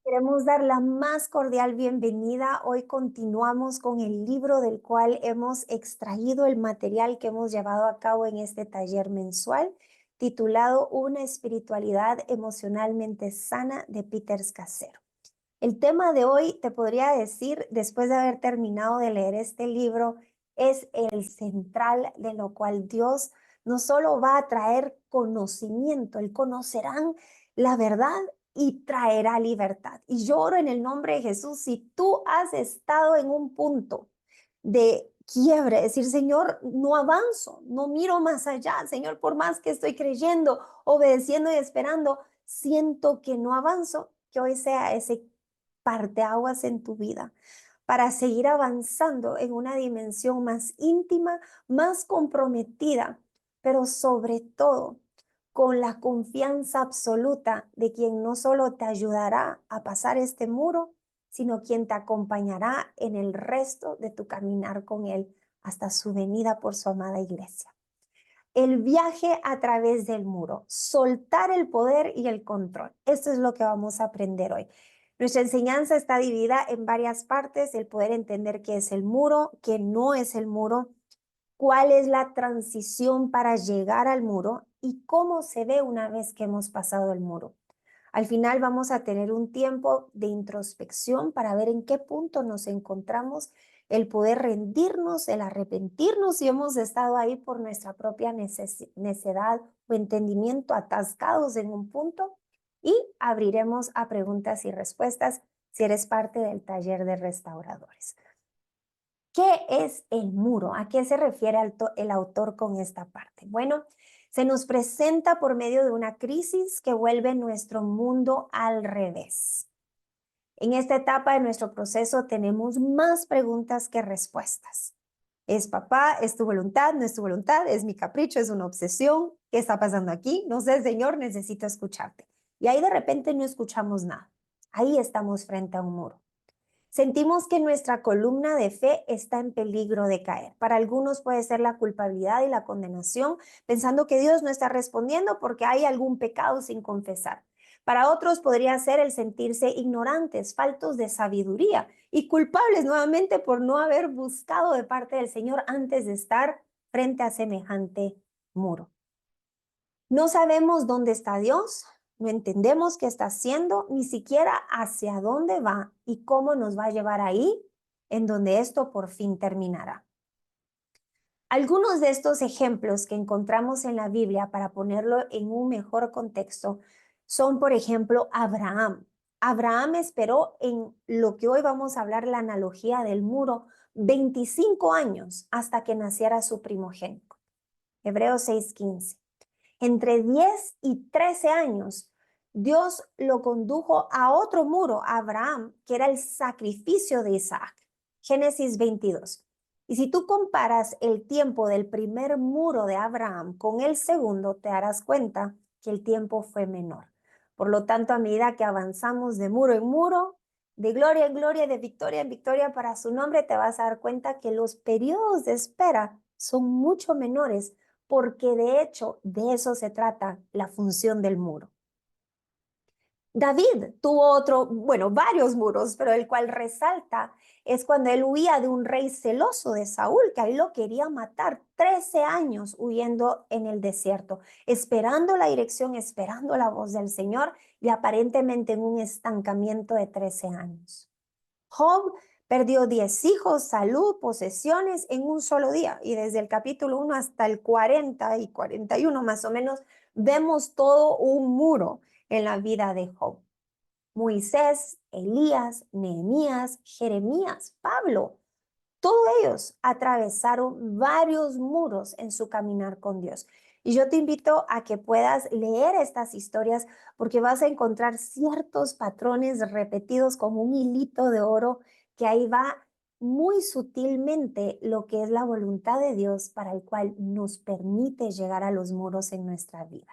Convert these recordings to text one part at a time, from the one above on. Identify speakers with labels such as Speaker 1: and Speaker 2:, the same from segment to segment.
Speaker 1: Queremos dar la más cordial bienvenida. Hoy continuamos con el libro del cual hemos extraído el material que hemos llevado a cabo en este taller mensual, titulado Una espiritualidad emocionalmente sana, de Peter Scazzero. El tema de hoy, te podría decir, después de haber terminado de leer este libro, es el central, de lo cual Dios no solo va a traer conocimiento, Él conocerán la verdad y traerá libertad. Y yo oro en el nombre de Jesús, si tú has estado en un punto de quiebre, decir, Señor, no avanzo, no miro más allá, Señor, por más que estoy creyendo, obedeciendo y esperando, siento que no avanzo, que hoy sea ese parteaguas en tu vida para seguir avanzando en una dimensión más íntima, más comprometida, pero sobre todo con la confianza absoluta de quien no solo te ayudará a pasar este muro, sino quien te acompañará en el resto de tu caminar con Él hasta su venida por su amada iglesia. El viaje a través del muro, soltar el poder y el control. Esto es lo que vamos a aprender hoy. Nuestra enseñanza está dividida en varias partes: el poder entender qué es el muro, qué no es el muro, cuál es la transición para llegar al muro y cómo se ve una vez que hemos pasado el muro. Al final vamos a tener un tiempo de introspección para ver en qué punto nos encontramos, el poder rendirnos, el arrepentirnos si hemos estado ahí por nuestra propia necedad o entendimiento, atascados en un punto, y abriremos a preguntas y respuestas si eres parte del taller de restauradores. ¿Qué es el muro? ¿A qué se refiere el autor con esta parte? Bueno, se nos presenta por medio de una crisis que vuelve nuestro mundo al revés. En esta etapa de nuestro proceso tenemos más preguntas que respuestas. ¿Es papá? ¿Es tu voluntad? ¿No es tu voluntad? ¿Es mi capricho? ¿Es una obsesión? ¿Qué está pasando aquí? No sé, Señor, necesito escucharte. Y ahí de repente no escuchamos nada. Ahí estamos frente a un muro. Sentimos que nuestra columna de fe está en peligro de caer. Para algunos puede ser la culpabilidad y la condenación, pensando que Dios no está respondiendo porque hay algún pecado sin confesar. Para otros podría ser el sentirse ignorantes, faltos de sabiduría y culpables nuevamente por no haber buscado de parte del Señor antes de estar frente a semejante muro. No sabemos dónde está Dios, no entendemos qué está haciendo, ni siquiera hacia dónde va y cómo nos va a llevar ahí, en donde esto por fin terminará. Algunos de estos ejemplos que encontramos en la Biblia, para ponerlo en un mejor contexto, son, por ejemplo, Abraham. Abraham esperó, en lo que hoy vamos a hablar, la analogía del muro, 25 años hasta que naciera su primogénito. Hebreos 6:15. Entre 10 y 13 años, Dios lo condujo a otro muro, a Abraham, que era el sacrificio de Isaac. Génesis 22. Y si tú comparas el tiempo del primer muro de Abraham con el segundo, te darás cuenta que el tiempo fue menor. Por lo tanto, a medida que avanzamos de muro en muro, de gloria en gloria, de victoria en victoria para su nombre, te vas a dar cuenta que los periodos de espera son mucho menores, porque de hecho de eso se trata la función del muro. David tuvo varios muros, pero el cual resalta es cuando él huía de un rey celoso de Saúl, que ahí lo quería matar. 13 años huyendo en el desierto, esperando la dirección, esperando la voz del Señor, y aparentemente en un estancamiento de 13 años. Job perdió 10 hijos, salud, posesiones en un solo día, y desde el capítulo 1 hasta el 40 y 41 más o menos vemos todo un muro en la vida de Job. Moisés, Elías, Nehemías, Jeremías, Pablo, todos ellos atravesaron varios muros en su caminar con Dios. Y yo te invito a que puedas leer estas historias, porque vas a encontrar ciertos patrones repetidos como un hilito de oro, que ahí va muy sutilmente lo que es la voluntad de Dios, para el cual nos permite llegar a los muros en nuestra vida.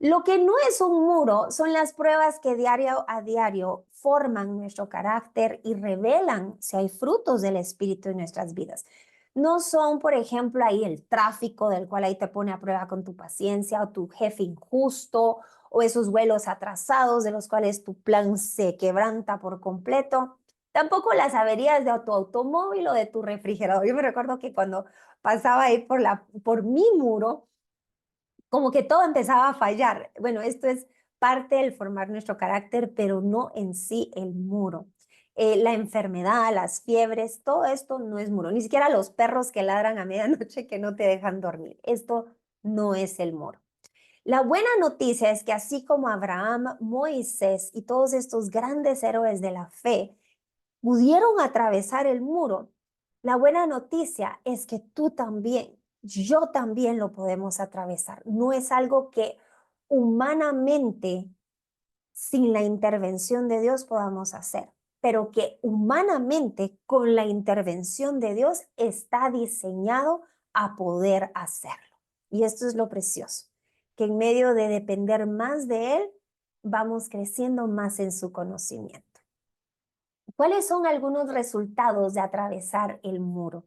Speaker 1: Lo que no es un muro son las pruebas que diario a diario forman nuestro carácter y revelan si hay frutos del Espíritu en nuestras vidas. No son, por ejemplo, ahí el tráfico, del cual ahí te pone a prueba con tu paciencia, o tu jefe injusto, o esos vuelos atrasados de los cuales tu plan se quebranta por completo. Tampoco las averías de tu automóvil o de tu refrigerador. Yo me recuerdo que cuando pasaba ahí por mi muro, como que todo empezaba a fallar. Bueno, esto es parte del formar nuestro carácter, pero no en sí el muro. La enfermedad, las fiebres, todo esto no es muro. Ni siquiera los perros que ladran a medianoche que no te dejan dormir. Esto no es el muro. La buena noticia es que así como Abraham, Moisés y todos estos grandes héroes de la fe pudieron atravesar el muro, la buena noticia es que tú también, yo también lo podemos atravesar. No es algo que humanamente, sin la intervención de Dios, podamos hacer, pero que humanamente, con la intervención de Dios, está diseñado a poder hacerlo. Y esto es lo precioso, que en medio de depender más de Él, vamos creciendo más en su conocimiento. ¿Cuáles son algunos resultados de atravesar el muro?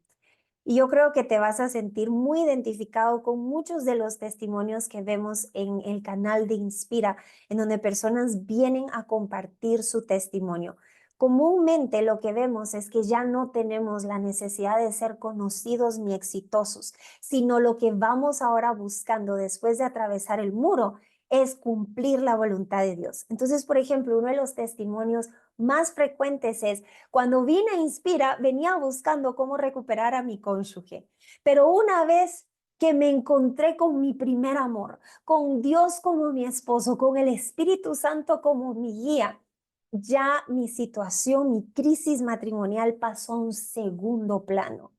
Speaker 1: Y yo creo que te vas a sentir muy identificado con muchos de los testimonios que vemos en el canal de Inspira, en donde personas vienen a compartir su testimonio. Comúnmente lo que vemos es que ya no tenemos la necesidad de ser conocidos ni exitosos, sino lo que vamos ahora buscando después de atravesar el muro es cumplir la voluntad de Dios. Entonces, por ejemplo, uno de los testimonios más frecuentes es: cuando vine a Inspira, venía buscando cómo recuperar a mi cónyuge, pero una vez que me encontré con mi primer amor, con Dios como mi esposo, con el Espíritu Santo como mi guía, ya mi situación, mi crisis matrimonial pasó a un segundo plano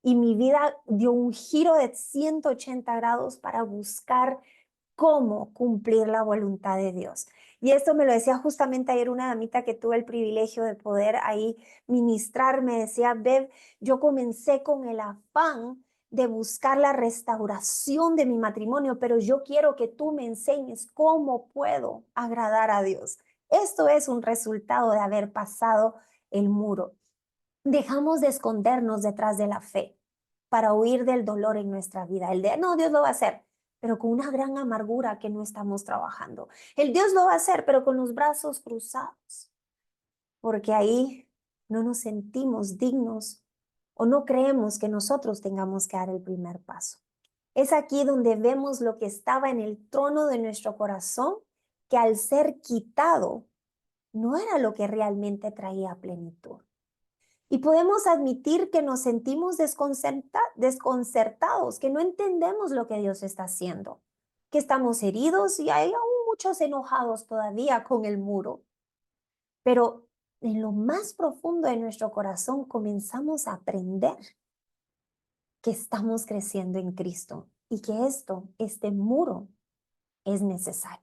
Speaker 1: y mi vida dio un giro de 180 grados para buscar cómo cumplir la voluntad de Dios. Y esto me lo decía justamente ayer una damita que tuve el privilegio de poder ahí ministrar. Me decía: Bev, yo comencé con el afán de buscar la restauración de mi matrimonio, pero yo quiero que tú me enseñes cómo puedo agradar a Dios. Esto es un resultado de haber pasado el muro. Dejamos de escondernos detrás de la fe para huir del dolor en nuestra vida. El de, no, Dios lo va a hacer, pero con una gran amargura que no estamos trabajando. El Dios lo va a hacer, pero con los brazos cruzados, porque ahí no nos sentimos dignos o no creemos que nosotros tengamos que dar el primer paso. Es aquí donde vemos lo que estaba en el trono de nuestro corazón, que al ser quitado no era lo que realmente traía plenitud. Y podemos admitir que nos sentimos desconcertados, que no entendemos lo que Dios está haciendo, que estamos heridos y hay aún muchos enojados todavía con el muro. Pero en lo más profundo de nuestro corazón comenzamos a aprender que estamos creciendo en Cristo y que este muro, es necesario.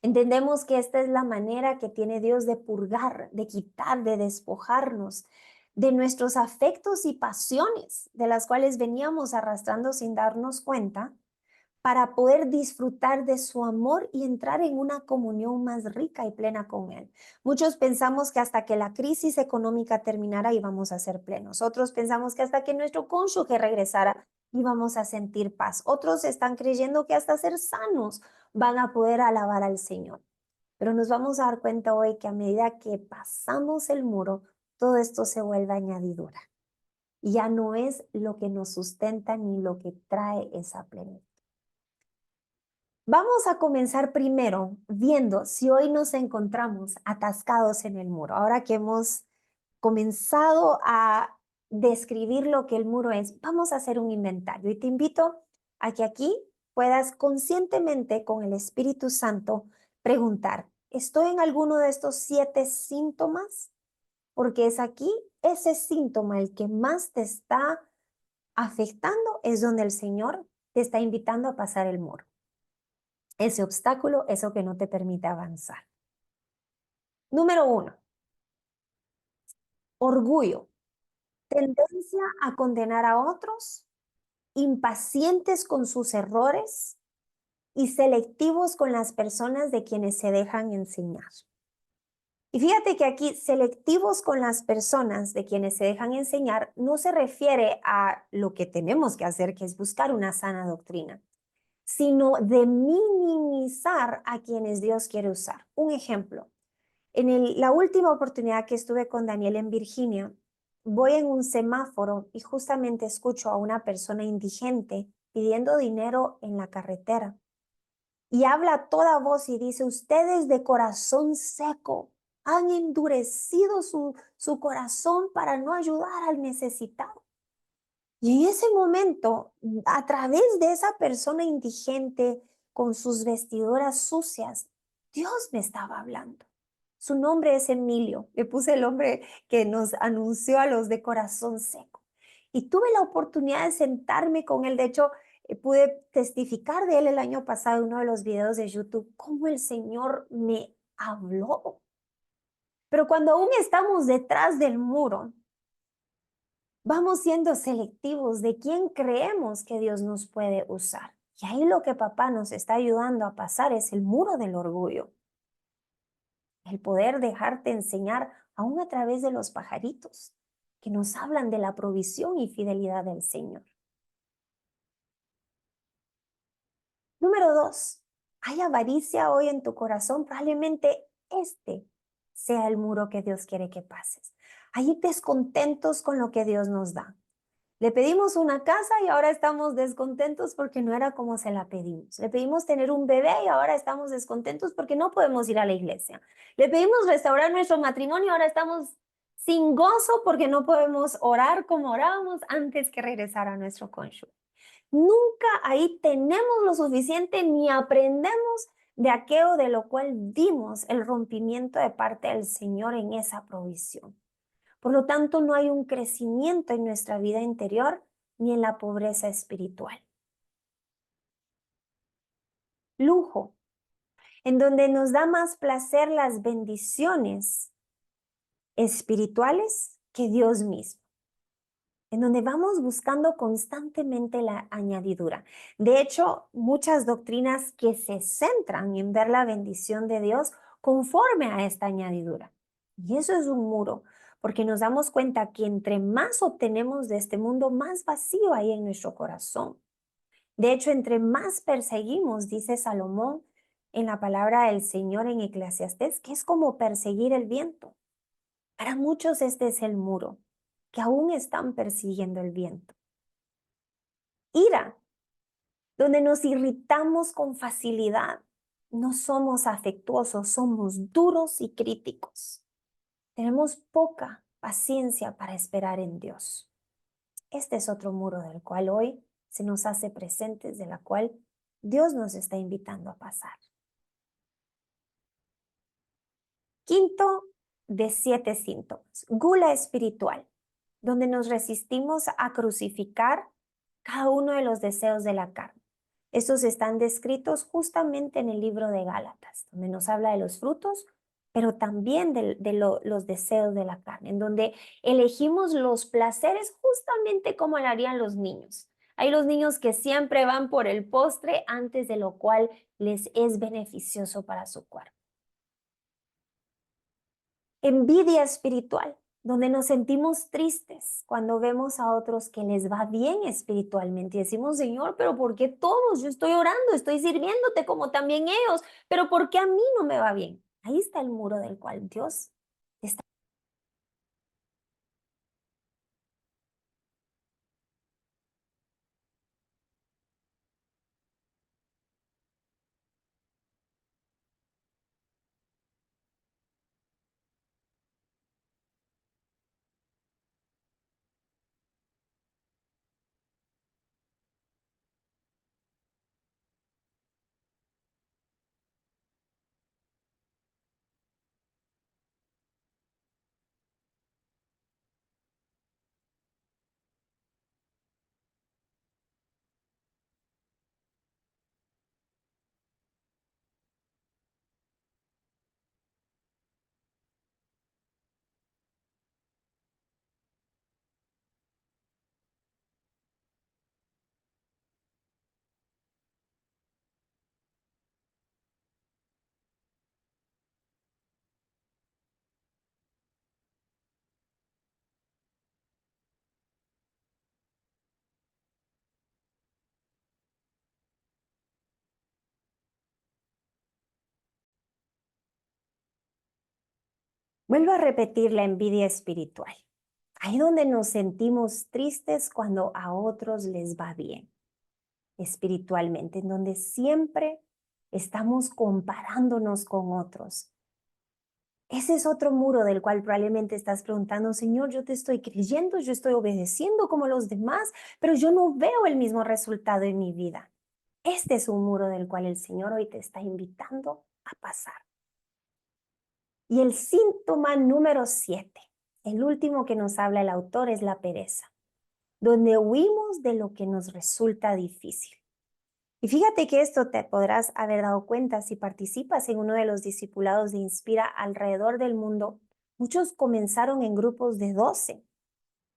Speaker 1: Entendemos que esta es la manera que tiene Dios de purgar, de quitar, de despojarnos de nuestros afectos y pasiones, de las cuales veníamos arrastrando sin darnos cuenta, para poder disfrutar de su amor y entrar en una comunión más rica y plena con Él. Muchos pensamos que hasta que la crisis económica terminara íbamos a ser plenos. Otros pensamos que hasta que nuestro cónyuge regresara íbamos a sentir paz. Otros están creyendo que hasta ser sanos van a poder alabar al Señor. Pero nos vamos a dar cuenta hoy que a medida que pasamos el muro, todo esto se vuelve añadidura. Y ya no es lo que nos sustenta ni lo que trae esa plenitud. Vamos a comenzar primero viendo si hoy nos encontramos atascados en el muro. Ahora que hemos comenzado a describir lo que el muro es, vamos a hacer un inventario y te invito a que aquí puedas conscientemente con el Espíritu Santo preguntar: ¿estoy en alguno de estos 7 síntomas? Porque es aquí ese síntoma el que más te está afectando, es donde el Señor te está invitando a pasar el muro. Ese obstáculo, eso que no te permite avanzar. Número 1, orgullo, tendencia a condenar a otros, impacientes con sus errores y selectivos con las personas de quienes se dejan enseñar. Y fíjate que aquí selectivos con las personas de quienes se dejan enseñar no se refiere a lo que tenemos que hacer, que es buscar una sana doctrina, sino de minimizar a quienes Dios quiere usar. Un ejemplo, la última oportunidad que estuve con Daniel en Virginia, voy en un semáforo y justamente escucho a una persona indigente pidiendo dinero en la carretera. Y habla a toda voz y dice, ustedes de corazón seco han endurecido su corazón para no ayudar al necesitado. Y en ese momento, a través de esa persona indigente con sus vestiduras sucias, Dios me estaba hablando. Su nombre es Emilio. Le puse el nombre que nos anunció a los de corazón seco. Y tuve la oportunidad de sentarme con él. De hecho, pude testificar de él el año pasado en uno de los videos de YouTube, cómo el Señor me habló. Pero cuando aún estamos detrás del muro, vamos siendo selectivos de quién creemos que Dios nos puede usar. Y ahí lo que papá nos está ayudando a pasar es el muro del orgullo. El poder dejarte enseñar aún a través de los pajaritos que nos hablan de la provisión y fidelidad del Señor. Número 2, hay avaricia hoy en tu corazón. Probablemente este sea el muro que Dios quiere que pases. Hay descontentos con lo que Dios nos da. Le pedimos una casa y ahora estamos descontentos porque no era como se la pedimos. Le pedimos tener un bebé y ahora estamos descontentos porque no podemos ir a la iglesia. Le pedimos restaurar nuestro matrimonio y ahora estamos sin gozo porque no podemos orar como orábamos antes que regresar a nuestro cónyuge. Nunca ahí tenemos lo suficiente ni aprendemos de aquello de lo cual dimos el rompimiento de parte del Señor en esa provisión. Por lo tanto, no hay un crecimiento en nuestra vida interior ni en la pobreza espiritual. Lujo, en donde nos da más placer las bendiciones espirituales que Dios mismo, en donde vamos buscando constantemente la añadidura. De hecho, muchas doctrinas que se centran en ver la bendición de Dios conforme a esta añadidura. Y eso es un muro, porque nos damos cuenta que entre más obtenemos de este mundo, más vacío hay en nuestro corazón. De hecho, entre más perseguimos, dice Salomón en la palabra del Señor en Eclesiastés, que es como perseguir el viento. Para muchos este es el muro, que aún están persiguiendo el viento. Ira, donde nos irritamos con facilidad. No somos afectuosos, somos duros y críticos. Tenemos poca paciencia para esperar en Dios. Este es otro muro del cual hoy se nos hace presentes, de la cual Dios nos está invitando a pasar. Quinto de 7 síntomas, gula espiritual, donde nos resistimos a crucificar cada uno de los deseos de la carne. Estos están descritos justamente en el libro de Gálatas, donde nos habla de los frutos, pero también los deseos de la carne, en donde elegimos los placeres justamente como lo harían los niños. Hay los niños que siempre van por el postre antes de lo cual les es beneficioso para su cuerpo. Envidia espiritual, donde nos sentimos tristes cuando vemos a otros que les va bien espiritualmente y decimos, Señor, pero ¿por qué todos? Yo estoy orando, estoy sirviéndote como también ellos, pero ¿por qué a mí no me va bien? Ahí está el muro del cual Dios está. Vuelvo a repetir la envidia espiritual. Ahí donde nos sentimos tristes cuando a otros les va bien, espiritualmente, en donde siempre estamos comparándonos con otros. Ese es otro muro del cual probablemente estás preguntando, Señor, yo te estoy creyendo, yo estoy obedeciendo como los demás, pero yo no veo el mismo resultado en mi vida. Este es un muro del cual el Señor hoy te está invitando a pasar. Y el síntoma número 7, el último que nos habla el autor, es la pereza, donde huimos de lo que nos resulta difícil. Y fíjate que esto te podrás haber dado cuenta si participas en uno de los discipulados de Inspira alrededor del mundo. Muchos comenzaron en grupos de 12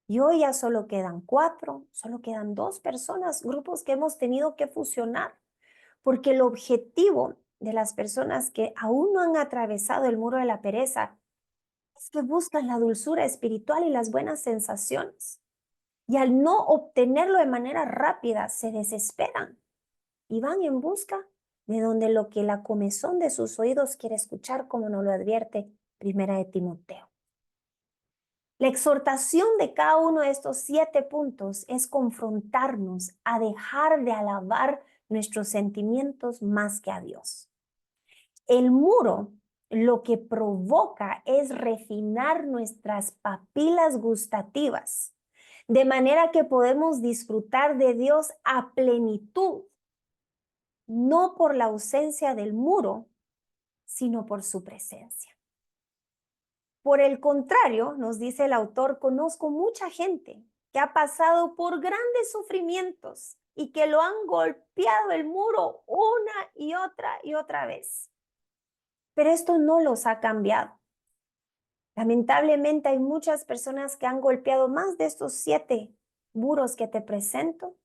Speaker 1: y hoy ya solo quedan 4, solo quedan 2 personas, grupos que hemos tenido que fusionar, porque el objetivo de las personas que aún no han atravesado el muro de la pereza es que buscan la dulzura espiritual y las buenas sensaciones. Y al no obtenerlo de manera rápida, se desesperan y van en busca de donde lo que la comezón de sus oídos quiere escuchar, como nos lo advierte Primera de Timoteo. La exhortación de cada uno de estos 7 puntos es confrontarnos a dejar de alabar nuestros sentimientos más que a Dios. El muro lo que provoca es refinar nuestras papilas gustativas, de manera que podemos disfrutar de Dios a plenitud, no por la ausencia del muro, sino por su presencia. Por el contrario, nos dice el autor, conozco mucha gente que ha pasado por grandes sufrimientos y que lo han golpeado el muro una y otra vez. Pero esto no los ha cambiado. Lamentablemente hay muchas personas que han golpeado más de estos 7 muros que te presento,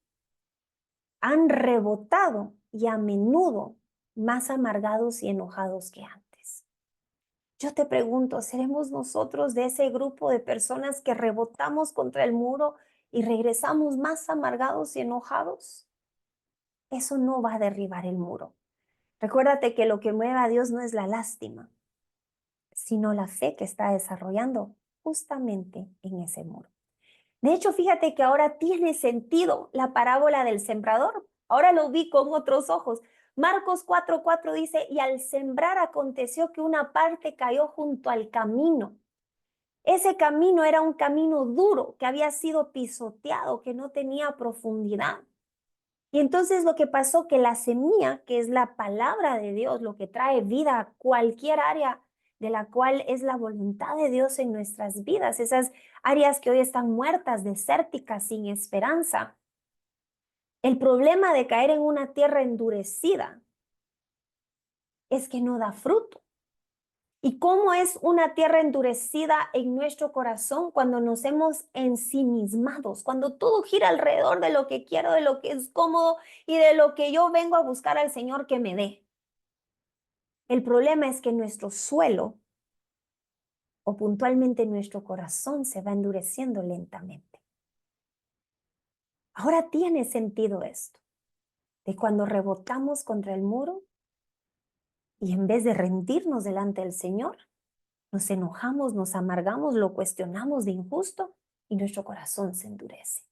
Speaker 1: han rebotado y a menudo más amargados y enojados que antes. Yo te pregunto, ¿seremos nosotros de ese grupo de personas que rebotamos contra el muro y regresamos más amargados y enojados? Eso no va a derribar el muro. Recuérdate que lo que mueve a Dios no es la lástima, sino la fe que está desarrollando justamente en ese muro. De hecho, fíjate que ahora tiene sentido la parábola del sembrador. Ahora lo vi con otros ojos. Marcos 4:4 dice, y al sembrar aconteció que una parte cayó junto al camino. Ese camino era un camino duro que había sido pisoteado, que no tenía profundidad. Y entonces lo que pasó, que la semilla, que es la palabra de Dios, lo que trae vida a cualquier área de la cual es la voluntad de Dios en nuestras vidas, esas áreas que hoy están muertas, desérticas, sin esperanza. El problema de caer en una tierra endurecida es que no da fruto. ¿Y cómo es una tierra endurecida en nuestro corazón cuando nos hemos ensimismados? Cuando todo gira alrededor de lo que quiero, de lo que es cómodo y de lo que yo vengo a buscar al Señor que me dé. El problema es que nuestro suelo o puntualmente nuestro corazón se va endureciendo lentamente. Ahora tiene sentido esto, de cuando rebotamos contra el muro y en vez de rendirnos delante del Señor, nos enojamos, nos amargamos, lo cuestionamos de injusto y nuestro corazón se endurece.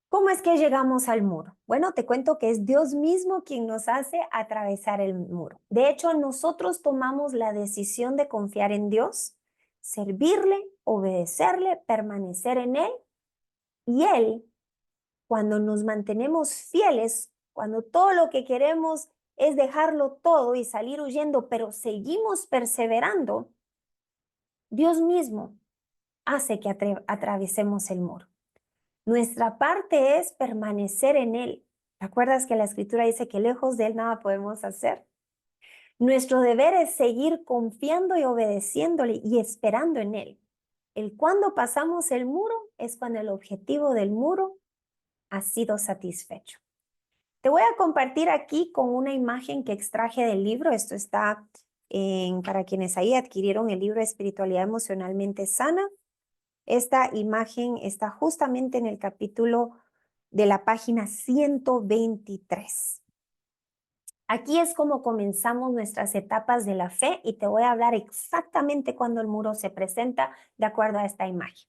Speaker 1: ¿Cómo es que llegamos al muro? Bueno, te cuento que es Dios mismo quien nos hace atravesar el muro. De hecho, nosotros tomamos la decisión de confiar en Dios, servirle, obedecerle, permanecer en Él. Y Él, cuando nos mantenemos fieles, cuando todo lo que queremos es dejarlo todo y salir huyendo, pero seguimos perseverando, Dios mismo hace que atraviesemos el muro. Nuestra parte es permanecer en Él. ¿Te acuerdas que la Escritura dice que lejos de Él nada podemos hacer? Nuestro deber es seguir confiando y obedeciéndole y esperando en Él. El cuando pasamos el muro es cuando el objetivo del muro ha sido satisfecho. Te voy a compartir aquí con una imagen que extraje del libro. Esto está para quienes ahí adquirieron el libro Espiritualidad Emocionalmente Sana. Esta imagen está justamente en el capítulo de la página 123. Aquí es como comenzamos nuestras etapas de la fe y te voy a hablar exactamente cuando el muro se presenta de acuerdo a esta imagen.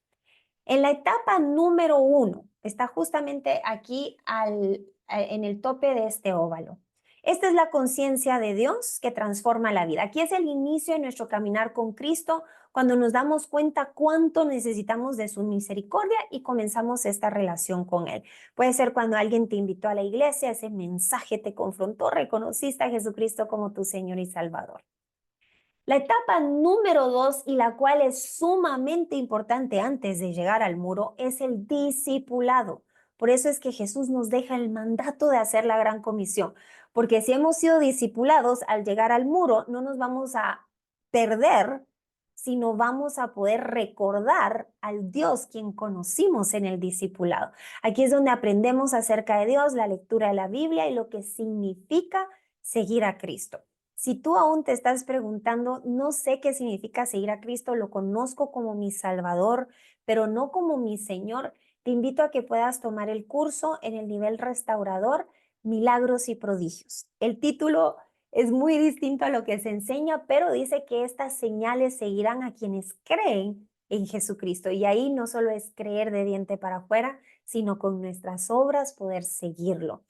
Speaker 1: En la etapa número 1, está justamente aquí en el tope de este óvalo. Esta es la conciencia de Dios que transforma la vida. Aquí es el inicio de nuestro caminar con Cristo, cuando nos damos cuenta cuánto necesitamos de su misericordia y comenzamos esta relación con Él. Puede ser cuando alguien te invitó a la iglesia, ese mensaje te confrontó, reconociste a Jesucristo como tu Señor y Salvador. La etapa número 2, y la cual es sumamente importante antes de llegar al muro, es el discipulado. Por eso es que Jesús nos deja el mandato de hacer la gran comisión, porque si hemos sido discipulados al llegar al muro, no nos vamos a perder, sino vamos a poder recordar al Dios quien conocimos en el discipulado. Aquí es donde aprendemos acerca de Dios, la lectura de la Biblia y lo que significa seguir a Cristo. Si tú aún te estás preguntando, no sé qué significa seguir a Cristo, lo conozco como mi Salvador, pero no como mi Señor, te invito a que puedas tomar el curso en el nivel restaurador, Milagros y Prodigios. El título es muy distinto a lo que se enseña, pero dice que estas señales seguirán a quienes creen en Jesucristo. Y ahí no solo es creer de diente para afuera, sino con nuestras obras poder seguirlo.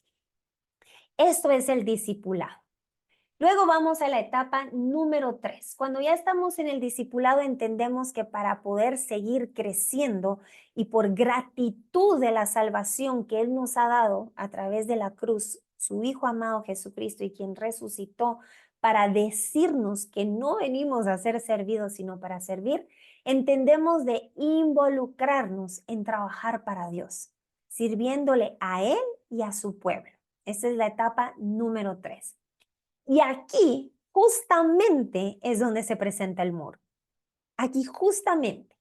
Speaker 1: Esto es el discipulado. Luego vamos a la etapa número 3. Cuando ya estamos en el discipulado, entendemos que para poder seguir creciendo y por gratitud de la salvación que Él nos ha dado a través de la cruz, su Hijo amado Jesucristo y quien resucitó para decirnos que no venimos a ser servidos, sino para servir, entendemos de involucrarnos en trabajar para Dios, sirviéndole a Él y a su pueblo. Esta es la etapa número 3. Y aquí justamente es donde se presenta el muro. Aquí justamente.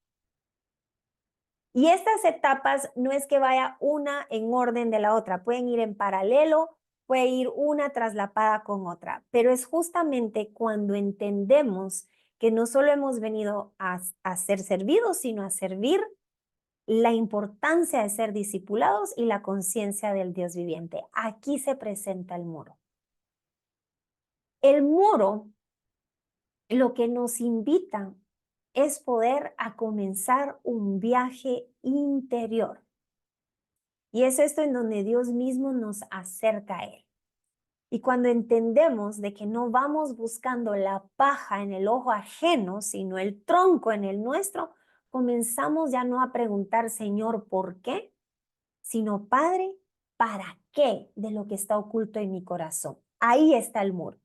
Speaker 1: Y estas etapas no es que vaya una en orden de la otra, pueden ir en paralelo, puede ir una traslapada con otra, pero es justamente cuando entendemos que no solo hemos venido a ser servidos, sino a servir, la importancia de ser discipulados y la conciencia del Dios viviente. Aquí se presenta el muro. El muro lo que nos invita es poder a comenzar un viaje interior. Y es esto en donde Dios mismo nos acerca a Él. Y cuando entendemos de que no vamos buscando la paja en el ojo ajeno, sino el tronco en el nuestro, comenzamos ya no a preguntar, Señor, ¿por qué? Sino, Padre, ¿para qué de lo que está oculto en mi corazón? Ahí está el muro.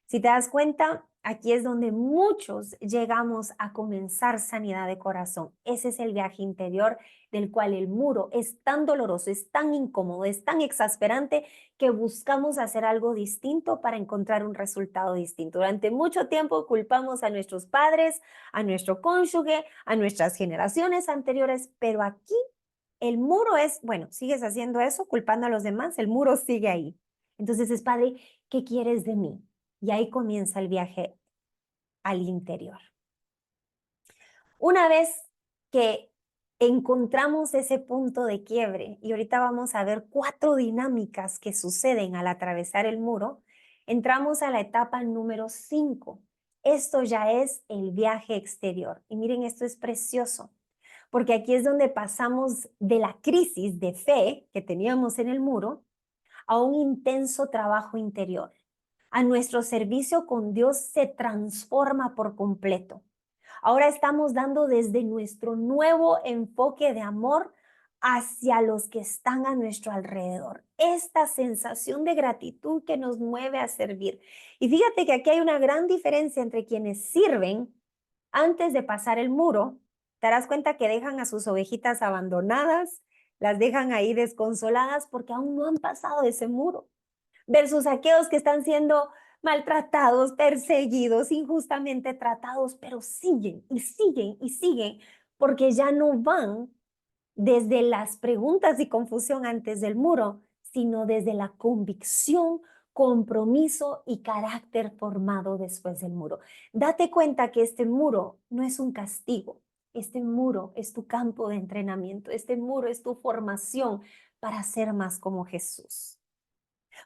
Speaker 1: Si te das cuenta, aquí es donde muchos llegamos a comenzar sanidad de corazón. Ese es el viaje interior del cual el muro es tan doloroso, es tan incómodo, es tan exasperante que buscamos hacer algo distinto para encontrar un resultado distinto. Durante mucho tiempo culpamos a nuestros padres, a nuestro cónyuge, a nuestras generaciones anteriores, pero aquí el muro es, bueno, sigues haciendo eso, culpando a los demás, el muro sigue ahí. Entonces es, Padre, ¿qué quieres de mí? Y ahí comienza el viaje al interior. Una vez que encontramos ese punto de quiebre, y ahorita vamos a ver 4 dinámicas que suceden al atravesar el muro, entramos a la etapa número 5. Esto ya es el viaje exterior. Y miren, esto es precioso, porque aquí es donde pasamos de la crisis de fe que teníamos en el muro a un intenso trabajo interior. A nuestro servicio con Dios se transforma por completo. Ahora estamos dando desde nuestro nuevo enfoque de amor hacia los que están a nuestro alrededor. Esta sensación de gratitud que nos mueve a servir. Y fíjate que aquí hay una gran diferencia entre quienes sirven antes de pasar el muro. Te darás cuenta que dejan a sus ovejitas abandonadas, las dejan ahí desconsoladas porque aún no han pasado ese muro versus aquellos que están siendo maltratados, perseguidos, injustamente tratados, pero siguen y siguen y siguen porque ya no van desde las preguntas y confusión antes del muro, sino desde la convicción, compromiso y carácter formado después del muro. Date cuenta que este muro no es un castigo, este muro es tu campo de entrenamiento, este muro es tu formación para ser más como Jesús.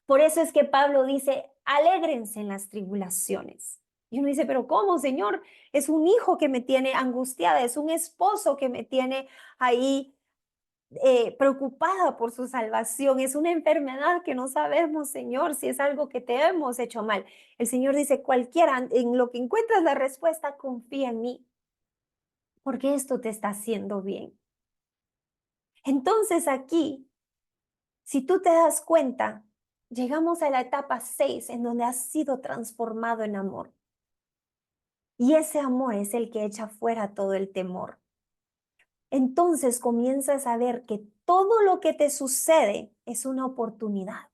Speaker 1: Por eso es que Pablo dice, alégrense en las tribulaciones. Y uno dice, pero ¿cómo, Señor? Es un hijo que me tiene angustiada, es un esposo que me tiene ahí preocupada por su salvación, es una enfermedad que no sabemos, Señor, si es algo que te hemos hecho mal. El Señor dice, cualquiera, en lo que encuentras la respuesta, confía en mí, porque esto te está haciendo bien. Entonces aquí, si tú te das cuenta, llegamos a la etapa 6 en donde has sido transformado en amor. Y ese amor es el que echa fuera todo el temor. Entonces comienzas a ver que todo lo que te sucede es una oportunidad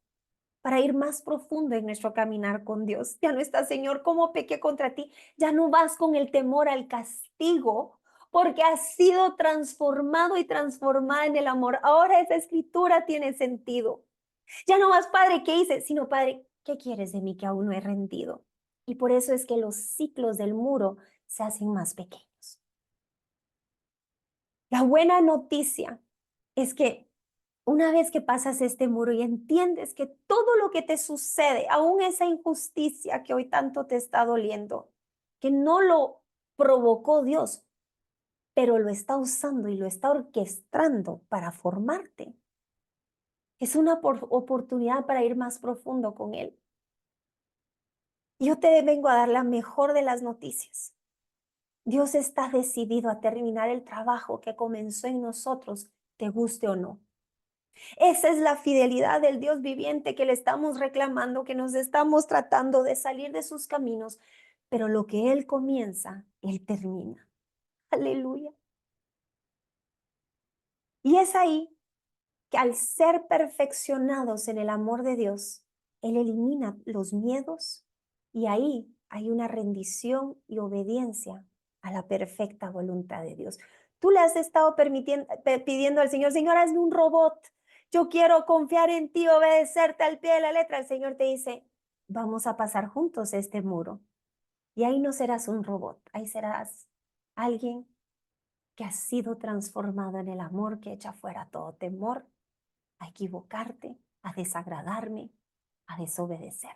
Speaker 1: para ir más profundo en nuestro caminar con Dios. Ya no está, Señor, ¿cómo pequé contra ti? Ya no vas con el temor al castigo, porque has sido transformado y transformada en el amor. Ahora esa escritura tiene sentido. Ya no más, Padre, ¿qué hice? Sino, Padre, ¿qué quieres de mí que aún no he rendido? Y por eso es que los ciclos del muro se hacen más pequeños. La buena noticia es que una vez que pasas este muro y entiendes que todo lo que te sucede, aún esa injusticia que hoy tanto te está doliendo, que no lo provocó Dios, pero lo está usando y lo está orquestando para formarte, es una oportunidad para ir más profundo con Él. Yo te vengo a dar la mejor de las noticias. Dios está decidido a terminar el trabajo que comenzó en nosotros, te guste o no. Esa es la fidelidad del Dios viviente que le estamos reclamando, que nos estamos tratando de salir de sus caminos, pero lo que Él comienza, Él termina. Aleluya. Y es ahí que al ser perfeccionados en el amor de Dios, Él elimina los miedos y ahí hay una rendición y obediencia a la perfecta voluntad de Dios. Tú le has estado pidiendo al Señor, Señor, hazme un robot. Yo quiero confiar en ti, obedecerte al pie de la letra. El Señor te dice, vamos a pasar juntos este muro. Y ahí no serás un robot, ahí serás alguien que ha sido transformado en el amor que echa fuera todo temor, a equivocarte, a desagradarme, a desobedecer.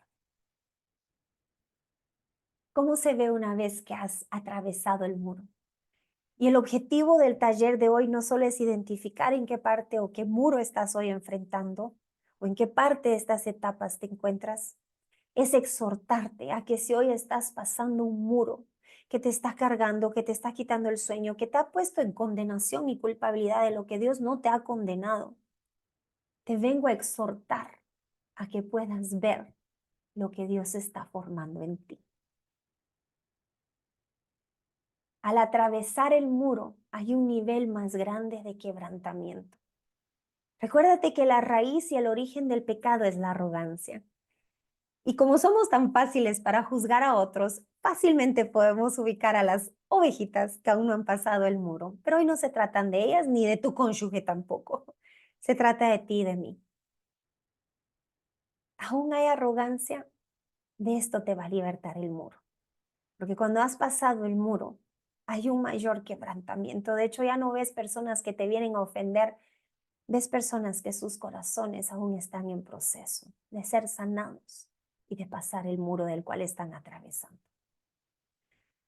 Speaker 1: ¿Cómo se ve una vez que has atravesado el muro? Y el objetivo del taller de hoy no solo es identificar en qué parte o qué muro estás hoy enfrentando o en qué parte de estas etapas te encuentras, es exhortarte a que si hoy estás pasando un muro que te está cargando, que te está quitando el sueño, que te ha puesto en condenación y culpabilidad de lo que Dios no te ha condenado, te vengo a exhortar a que puedas ver lo que Dios está formando en ti. Al atravesar el muro hay un nivel más grande de quebrantamiento. Recuérdate que la raíz y el origen del pecado es la arrogancia. Y como somos tan fáciles para juzgar a otros, fácilmente podemos ubicar a las ovejitas que aún no han pasado el muro. Pero hoy no se tratan de ellas ni de tu cónyuge tampoco. Se trata de ti y de mí. Aún hay arrogancia, de esto te va a libertar el muro. Porque cuando has pasado el muro, hay un mayor quebrantamiento. De hecho, ya no ves personas que te vienen a ofender, ves personas que sus corazones aún están en proceso de ser sanados y de pasar el muro del cual están atravesando.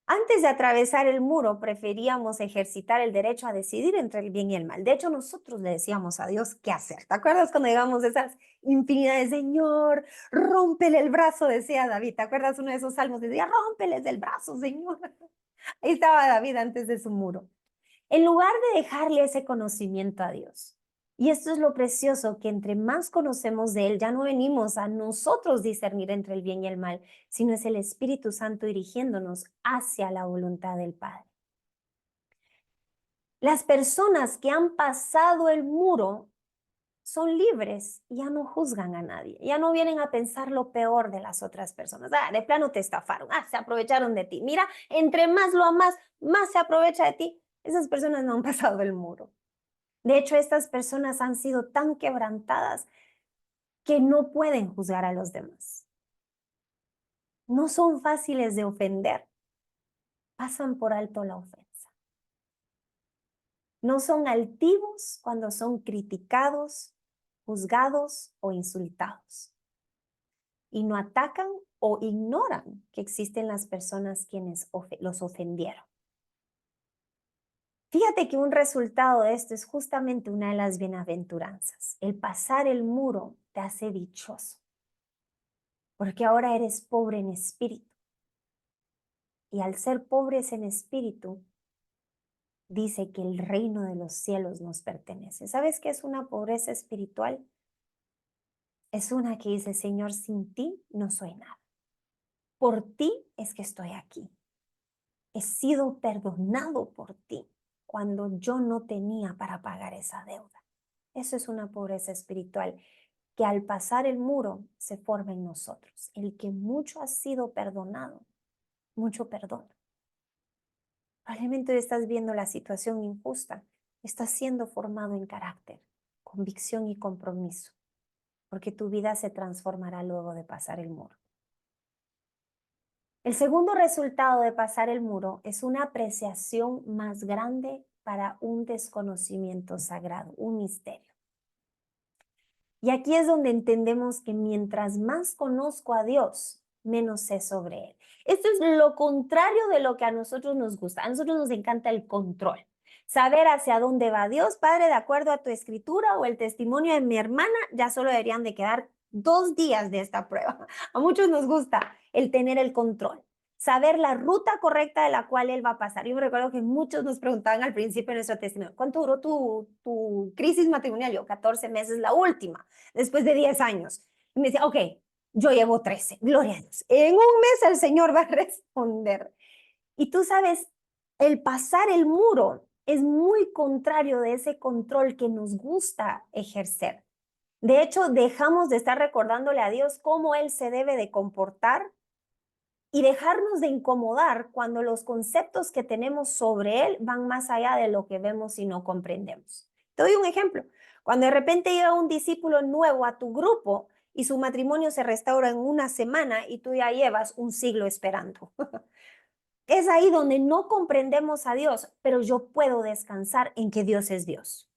Speaker 1: Antes de atravesar el muro, preferíamos ejercitar el derecho a decidir entre el bien y el mal. De hecho, nosotros le decíamos a Dios qué hacer. ¿Te acuerdas cuando llegamos a esas infinidades? Señor, rómpele el brazo, decía David. ¿Te acuerdas uno de esos salmos? Decía, rómpeles el brazo, Señor. Ahí estaba David antes de su muro. En lugar de dejarle ese conocimiento a Dios. Y esto es lo precioso, que entre más conocemos de Él, ya no venimos a nosotros discernir entre el bien y el mal, sino es el Espíritu Santo dirigiéndonos hacia la voluntad del Padre. Las personas que han pasado el muro son libres, ya no juzgan a nadie, ya no vienen a pensar lo peor de las otras personas. De plano te estafaron, se aprovecharon de ti. Mira, entre más lo amas, más se aprovecha de ti. Esas personas no han pasado el muro. De hecho, estas personas han sido tan quebrantadas que no pueden juzgar a los demás. No son fáciles de ofender, pasan por alto la ofensa. No son altivos cuando son criticados, juzgados o insultados. y no atacan o ignoran que existen las personas quienes los ofendieron. Fíjate que un resultado de esto es justamente una de las bienaventuranzas. El pasar el muro te hace dichoso, porque ahora eres pobre en espíritu. Y al ser pobres en espíritu, dice que el reino de los cielos nos pertenece. ¿Sabes qué es una pobreza espiritual? Es una que dice, Señor, sin ti no soy nada. Por ti es que estoy aquí. He sido perdonado por ti cuando yo no tenía para pagar esa deuda. Eso es una pobreza espiritual que al pasar el muro se forma en nosotros. El que mucho ha sido perdonado, mucho perdona. Probablemente estás viendo la situación injusta, estás siendo formado en carácter, convicción y compromiso, porque tu vida se transformará luego de pasar el muro. El segundo resultado de pasar el muro es una apreciación más grande para un desconocimiento sagrado, un misterio. Y aquí es donde entendemos que mientras más conozco a Dios, menos sé sobre Él. Esto es lo contrario de lo que a nosotros nos gusta. A nosotros nos encanta el control. Saber hacia dónde va Dios, Padre, de acuerdo a tu escritura o el testimonio de mi hermana, ya solo deberían de quedar 2 días de esta prueba. A muchos nos gusta el tener el control, saber la ruta correcta de la cual Él va a pasar. Yo me recuerdo que muchos nos preguntaban al principio de nuestro testimonio, ¿cuánto duró tu crisis matrimonial? Yo, 14 meses, la última, después de 10 años. Y me decía, ok, yo llevo 13, gloria a Dios. En un mes el Señor va a responder. Y tú sabes, el pasar el muro es muy contrario de ese control que nos gusta ejercer. De hecho, dejamos de estar recordándole a Dios cómo Él se debe de comportar y dejarnos de incomodar cuando los conceptos que tenemos sobre Él van más allá de lo que vemos y no comprendemos. Te doy un ejemplo. Cuando de repente llega un discípulo nuevo a tu grupo y su matrimonio se restaura en una semana y tú ya llevas un siglo esperando. Es ahí donde no comprendemos a Dios, pero yo puedo descansar en que Dios es Dios.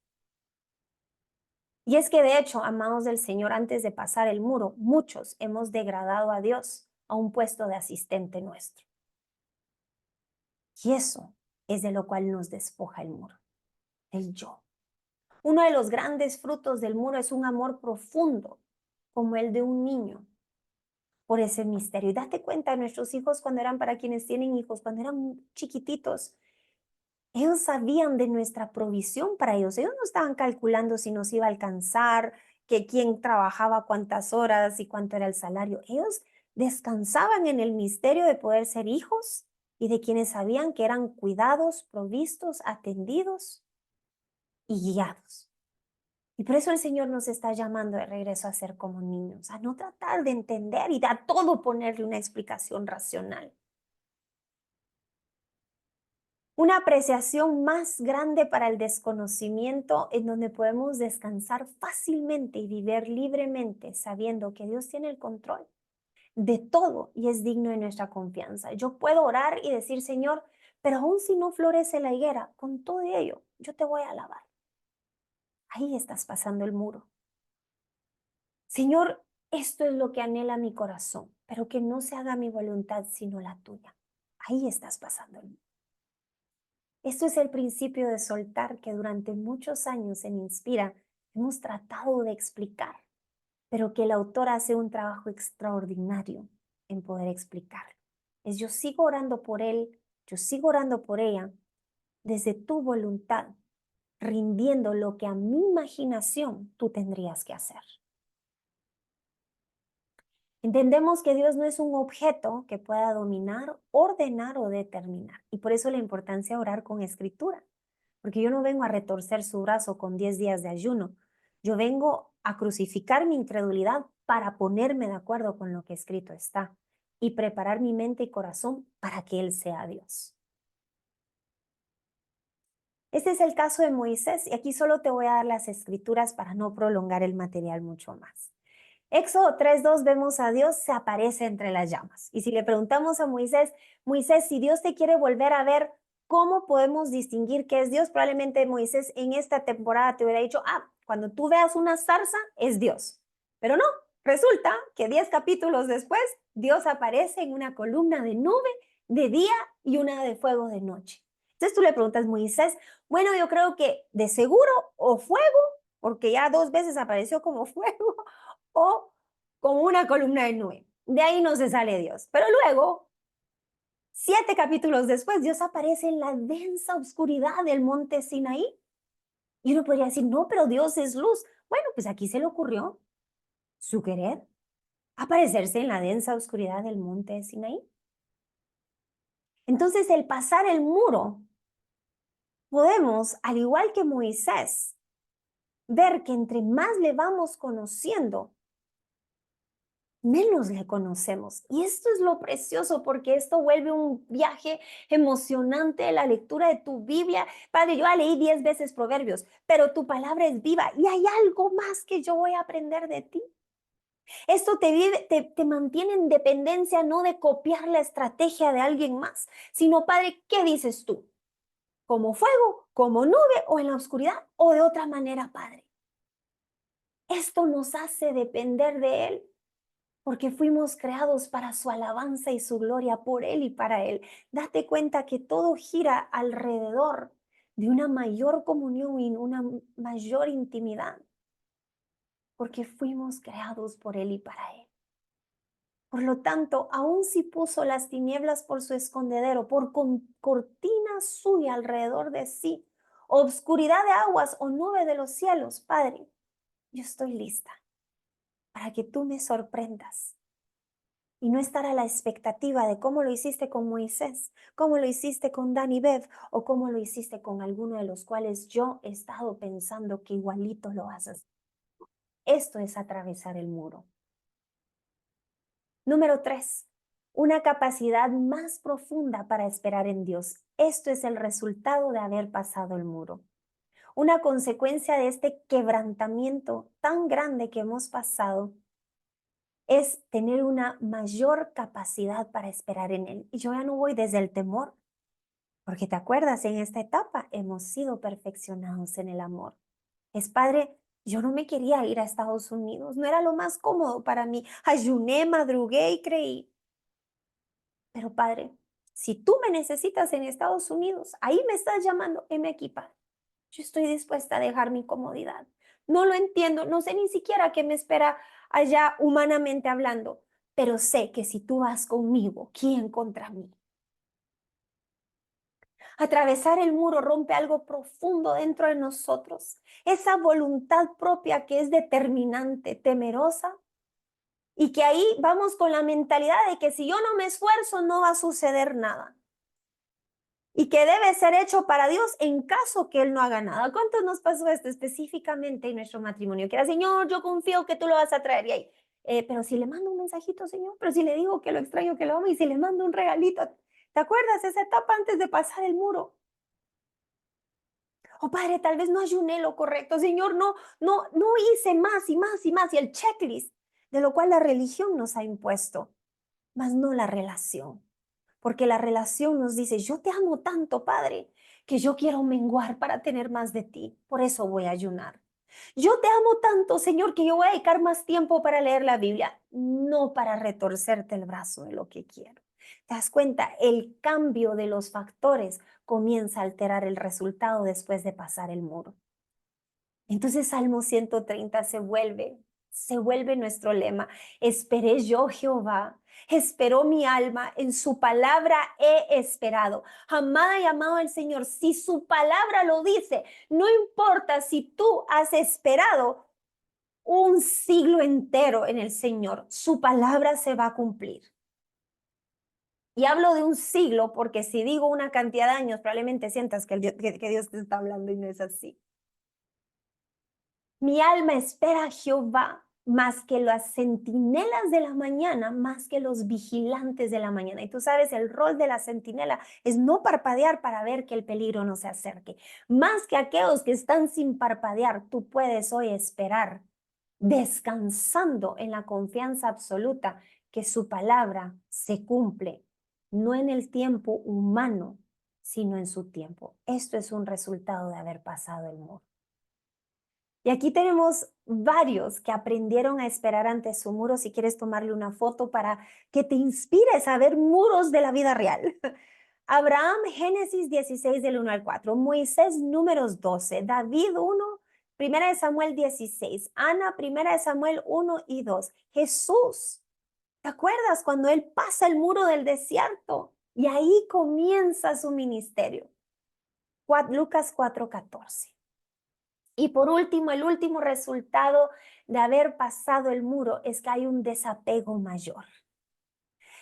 Speaker 1: Y es que de hecho, amados del Señor, antes de pasar el muro, muchos hemos degradado a Dios a un puesto de asistente nuestro. Y eso es de lo cual nos despoja el muro, el yo. Uno de los grandes frutos del muro es un amor profundo, como el de un niño, por ese misterio. Y date cuenta, nuestros hijos cuando eran, para quienes tienen hijos, cuando eran chiquititos, ellos sabían de nuestra provisión para ellos. Ellos no estaban calculando si nos iba a alcanzar, que quién trabajaba cuántas horas y cuánto era el salario. Ellos descansaban en el misterio de poder ser hijos y de quienes sabían que eran cuidados, provistos, atendidos y guiados. Y por eso el Señor nos está llamando de regreso a ser como niños, a no tratar de entender y a todo ponerle una explicación racional. Una apreciación más grande para el desconocimiento en donde podemos descansar fácilmente y vivir libremente sabiendo que Dios tiene el control de todo y es digno de nuestra confianza. Yo puedo orar y decir, Señor, pero aún si no florece la higuera, con todo ello, yo te voy a alabar. Ahí estás pasando el muro. Señor, esto es lo que anhela mi corazón, pero que no se haga mi voluntad sino la tuya. Ahí estás pasando el muro. Esto es el principio de soltar que durante muchos años en Inspira hemos tratado de explicar, pero que el autor hace un trabajo extraordinario en poder explicarlo. Es yo sigo orando por él, yo sigo orando por ella, desde tu voluntad, rindiendo lo que a mi imaginación tú tendrías que hacer. Entendemos que Dios no es un objeto que pueda dominar, ordenar o determinar. Y por eso la importancia de orar con escritura. Porque yo no vengo a retorcer su brazo con 10 días de ayuno. Yo vengo a crucificar mi incredulidad para ponerme de acuerdo con lo que escrito está y preparar mi mente y corazón para que Él sea Dios. Este es el caso de Moisés y aquí solo te voy a dar las escrituras para no prolongar el material mucho más. Éxodo 3:2 vemos a Dios se aparece entre las llamas. Y si le preguntamos a Moisés, Moisés, si Dios te quiere volver a ver, ¿cómo podemos distinguir qué es Dios? Probablemente Moisés en esta temporada te hubiera dicho, cuando tú veas una zarza, es Dios. Pero no, Resulta que 10 capítulos después, Dios aparece en una columna de nube de día y una de fuego de noche. Entonces tú le preguntas, Moisés, bueno, yo creo que de seguro o fuego, porque ya 2 veces apareció como fuego, o como una columna de nube. De ahí no se sale Dios. Pero luego, 7 capítulos después, Dios aparece en la densa oscuridad del monte Sinaí. Y uno podría decir, no, pero Dios es luz. Bueno, pues aquí se le ocurrió su querer aparecerse en la densa oscuridad del monte Sinaí. Entonces, el pasar el muro, podemos, al igual que Moisés, ver que entre más le vamos conociendo, menos le conocemos. Y esto es lo precioso, porque esto vuelve un viaje emocionante, la lectura de tu Biblia. Padre, yo ya leí 10 veces Proverbios, pero tu palabra es viva y hay algo más que yo voy a aprender de ti. Esto te mantiene en dependencia, no de copiar la estrategia de alguien más, sino, Padre, ¿qué dices tú? ¿Como fuego, como nube o en la oscuridad o de otra manera, Padre? Esto nos hace depender de Él, porque fuimos creados para su alabanza y su gloria por Él y para Él. Date cuenta que todo gira alrededor de una mayor comunión y una mayor intimidad, porque fuimos creados por Él y para Él. Por lo tanto, aun si puso las tinieblas por su escondedero, por cortina suya alrededor de sí, obscuridad de aguas o nube de los cielos, Padre, yo estoy lista para que tú me sorprendas y no estar a la expectativa de cómo lo hiciste con Moisés, cómo lo hiciste con Dan y Bev o cómo lo hiciste con alguno de los cuales yo he estado pensando que igualito lo haces. Esto es atravesar el muro. Número 3, una capacidad más profunda para esperar en Dios. Esto es el resultado de haber pasado el muro. Una consecuencia de este quebrantamiento tan grande que hemos pasado es tener una mayor capacidad para esperar en Él. Y yo ya no voy desde el temor, porque te acuerdas, en esta etapa hemos sido perfeccionados en el amor. Es, Padre, yo no me quería ir a Estados Unidos, no era lo más cómodo para mí. Ayuné, madrugué y creí. Pero Padre, si tú me necesitas en Estados Unidos, ahí me estás llamando, heme aquí, Padre. Yo estoy dispuesta a dejar mi comodidad. No lo entiendo, no sé ni siquiera qué me espera allá humanamente hablando, pero sé que si tú vas conmigo, ¿quién contra mí? Atravesar el muro rompe algo profundo dentro de nosotros, esa voluntad propia que es determinante, temerosa, y que ahí vamos con la mentalidad de que si yo no me esfuerzo no va a suceder nada. Y que debe ser hecho para Dios en caso que Él no haga nada. ¿Cuánto nos pasó esto específicamente en nuestro matrimonio? Que era, Señor, yo confío que tú lo vas a traer. Y ahí, pero si le mando un mensajito, Señor, pero si le digo que lo extraño, que lo amo, y si le mando un regalito, ¿te acuerdas esa etapa antes de pasar el muro? Oh, Padre, tal vez no ayuné lo correcto, Señor, no hice más y más y más, y el checklist, de lo cual la religión nos ha impuesto, mas no la relación. Porque la relación nos dice, yo te amo tanto, Padre, que yo quiero menguar para tener más de ti. Por eso voy a ayunar. Yo te amo tanto, Señor, que yo voy a dedicar más tiempo para leer la Biblia, no para retorcerte el brazo de lo que quiero. ¿Te das cuenta? El cambio de los factores comienza a alterar el resultado después de pasar el muro. Entonces Salmo 130 se vuelve nuestro lema. Esperé yo, Jehová, esperó mi alma, en su palabra he esperado. Amada y amado el Señor, si su palabra lo dice, no importa si tú has esperado un siglo entero en el Señor, su palabra se va a cumplir. Y hablo de un siglo porque si digo una cantidad de años, probablemente sientas que Dios te está hablando y no es así. Mi alma espera a Jehová más que las centinelas de la mañana, más que los vigilantes de la mañana. Y tú sabes, el rol de la centinela es no parpadear para ver que el peligro no se acerque. Más que aquellos que están sin parpadear, tú puedes hoy esperar, descansando en la confianza absoluta que su palabra se cumple, no en el tiempo humano, sino en su tiempo. Esto es un resultado de haber pasado el muro. Y aquí tenemos varios que aprendieron a esperar ante su muro. Si quieres tomarle una foto para que te inspires a ver muros de la vida real. Abraham, Génesis 16 del 1 al 4. Moisés, Números 12. David 1, Primera de Samuel 16. Ana, Primera de Samuel 1 y 2. Jesús, ¿te acuerdas cuando él pasa el muro del desierto? Y ahí comienza su ministerio. Lucas 4:14. Y por último, el último resultado de haber pasado el muro es que hay un desapego mayor.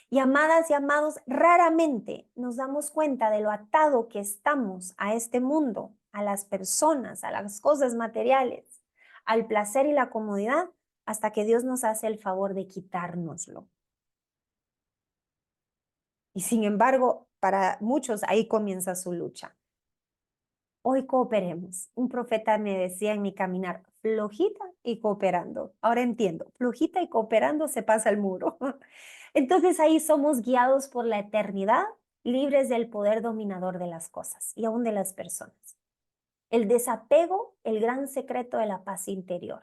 Speaker 1: Y amadas y amados, raramente nos damos cuenta de lo atado que estamos a este mundo, a las personas, a las cosas materiales, al placer y la comodidad, hasta que Dios nos hace el favor de quitárnoslo. Y sin embargo, para muchos ahí comienza su lucha. Hoy cooperemos. Un profeta me decía en mi caminar, flojita y cooperando. Ahora entiendo, flojita y cooperando se pasa el muro. Entonces ahí somos guiados por la eternidad, libres del poder dominador de las cosas y aún de las personas. El desapego, el gran secreto de la paz interior.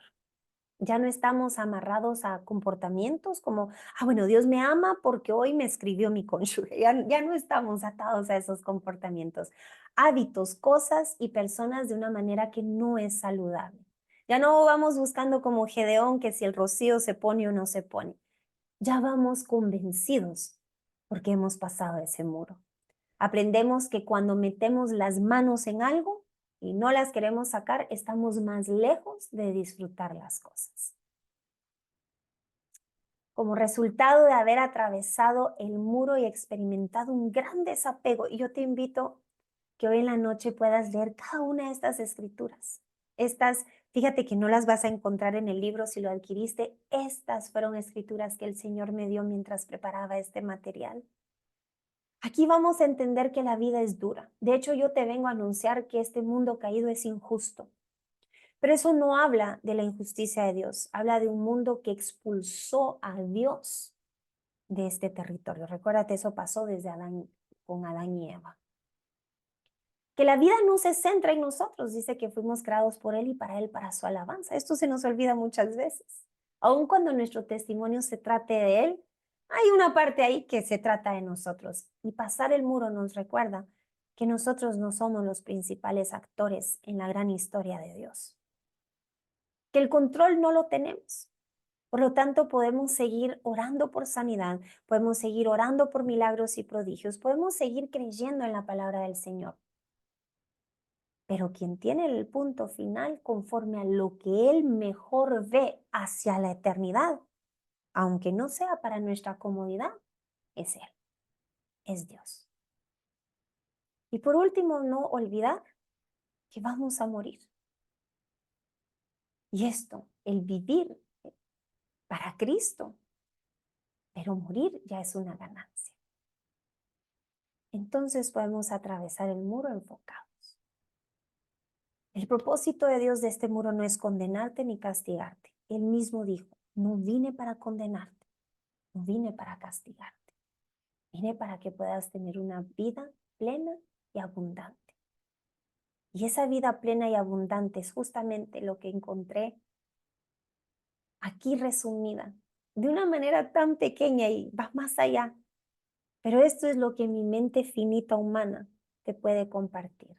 Speaker 1: Ya no estamos amarrados a comportamientos como, bueno, Dios me ama porque hoy me escribió mi cónyuge. Ya no estamos atados a esos comportamientos, hábitos, cosas y personas de una manera que no es saludable. Ya no vamos buscando como Gedeón que si el rocío se pone o no se pone. Ya vamos convencidos porque hemos pasado ese muro. Aprendemos que cuando metemos las manos en algo y no las queremos sacar, estamos más lejos de disfrutar las cosas. Como resultado de haber atravesado el muro y experimentado un gran desapego, y yo te invito que hoy en la noche puedas leer cada una de estas escrituras. Fíjate que no las vas a encontrar en el libro si lo adquiriste. Estas fueron escrituras que el Señor me dio mientras preparaba este material. Aquí vamos a entender que la vida es dura. De hecho, yo te vengo a anunciar que este mundo caído es injusto. Pero eso no habla de la injusticia de Dios, habla de un mundo que expulsó a Dios de este territorio. Recuérdate, eso pasó desde Adán, con Adán y Eva. Que la vida no se centra en nosotros, dice que fuimos creados por Él y para Él, para su alabanza. Esto se nos olvida muchas veces. Aun cuando nuestro testimonio se trate de Él, hay una parte ahí que se trata de nosotros. Y pasar el muro nos recuerda que nosotros no somos los principales actores en la gran historia de Dios. Que el control no lo tenemos. Por lo tanto, podemos seguir orando por sanidad, podemos seguir orando por milagros y prodigios, podemos seguir creyendo en la palabra del Señor. Pero quien tiene el punto final conforme a lo que Él mejor ve hacia la eternidad, aunque no sea para nuestra comodidad, es Él, es Dios. Y por último, no olvidar que vamos a morir. Y esto, el vivir para Cristo, pero morir ya es una ganancia. Entonces podemos atravesar el muro enfocados. El propósito de Dios de este muro no es condenarte ni castigarte. Él mismo dijo, no vine para condenarte, no vine para castigarte. Vine para que puedas tener una vida plena y abundante. Y esa vida plena y abundante es justamente lo que encontré aquí resumida, de una manera tan pequeña y va más allá. Pero esto es lo que mi mente finita humana te puede compartir.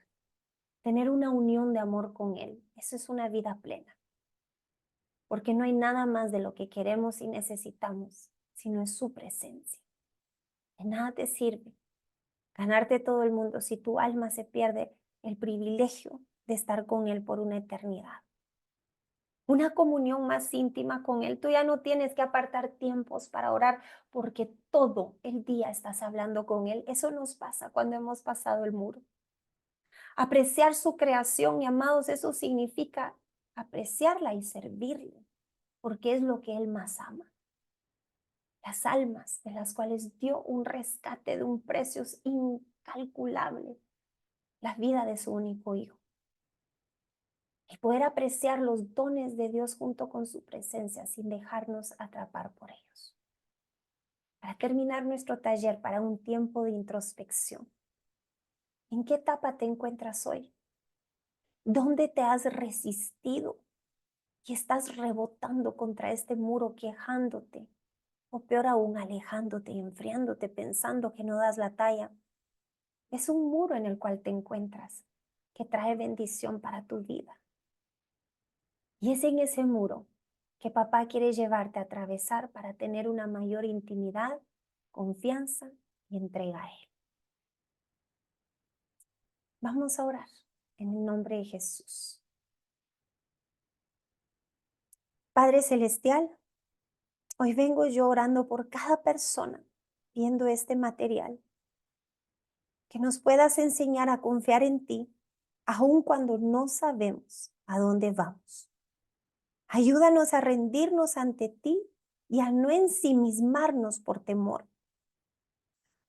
Speaker 1: Tener una unión de amor con Él, eso es una vida plena. Porque no hay nada más de lo que queremos y necesitamos, sino es su presencia. De nada te sirve ganarte todo el mundo si tu alma se pierde el privilegio de estar con Él por una eternidad. Una comunión más íntima con Él. Tú ya no tienes que apartar tiempos para orar porque todo el día estás hablando con Él. Eso nos pasa cuando hemos pasado el muro. Apreciar su creación, y amados, eso significa apreciarla y servirle, porque es lo que Él más ama. Las almas de las cuales dio un rescate de un precio incalculable, la vida de su único hijo. Y poder apreciar los dones de Dios junto con su presencia sin dejarnos atrapar por ellos. Para terminar nuestro taller, para un tiempo de introspección. ¿En qué etapa te encuentras hoy? ¿Dónde te has resistido y estás rebotando contra este muro, quejándote, o peor aún, alejándote y enfriándote, pensando que no das la talla. Es un muro en el cual te encuentras, que trae bendición para tu vida. Y es en ese muro que papá quiere llevarte a atravesar para tener una mayor intimidad, confianza y entrega a Él. Vamos a orar en el nombre de Jesús. Padre Celestial, hoy vengo yo orando por cada persona viendo este material, que nos puedas enseñar a confiar en ti, aun cuando no sabemos a dónde vamos. Ayúdanos a rendirnos ante ti y a no ensimismarnos por temor.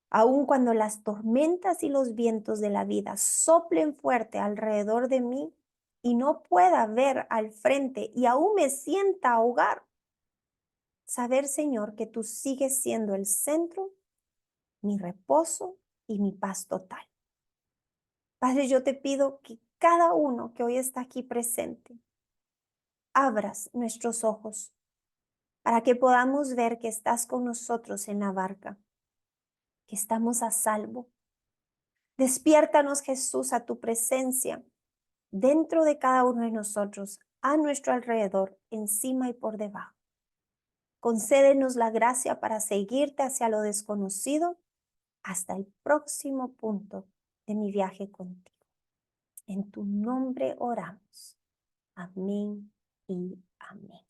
Speaker 1: Aun cuando las tormentas y los vientos de la vida soplen fuerte alrededor de mí y no pueda ver al frente y aún me sienta ahogar, saber, Señor, que tú sigues siendo el centro, mi reposo y mi paz total. Padre, yo te pido que cada uno que hoy está aquí presente, abras nuestros ojos para que podamos ver que estás con nosotros en la barca, que estamos a salvo. Despiértanos, Jesús, a tu presencia dentro de cada uno de nosotros, a nuestro alrededor, encima y por debajo. Concédenos la gracia para seguirte hacia lo desconocido hasta el próximo punto de mi viaje contigo. En tu nombre oramos. Amén y amén.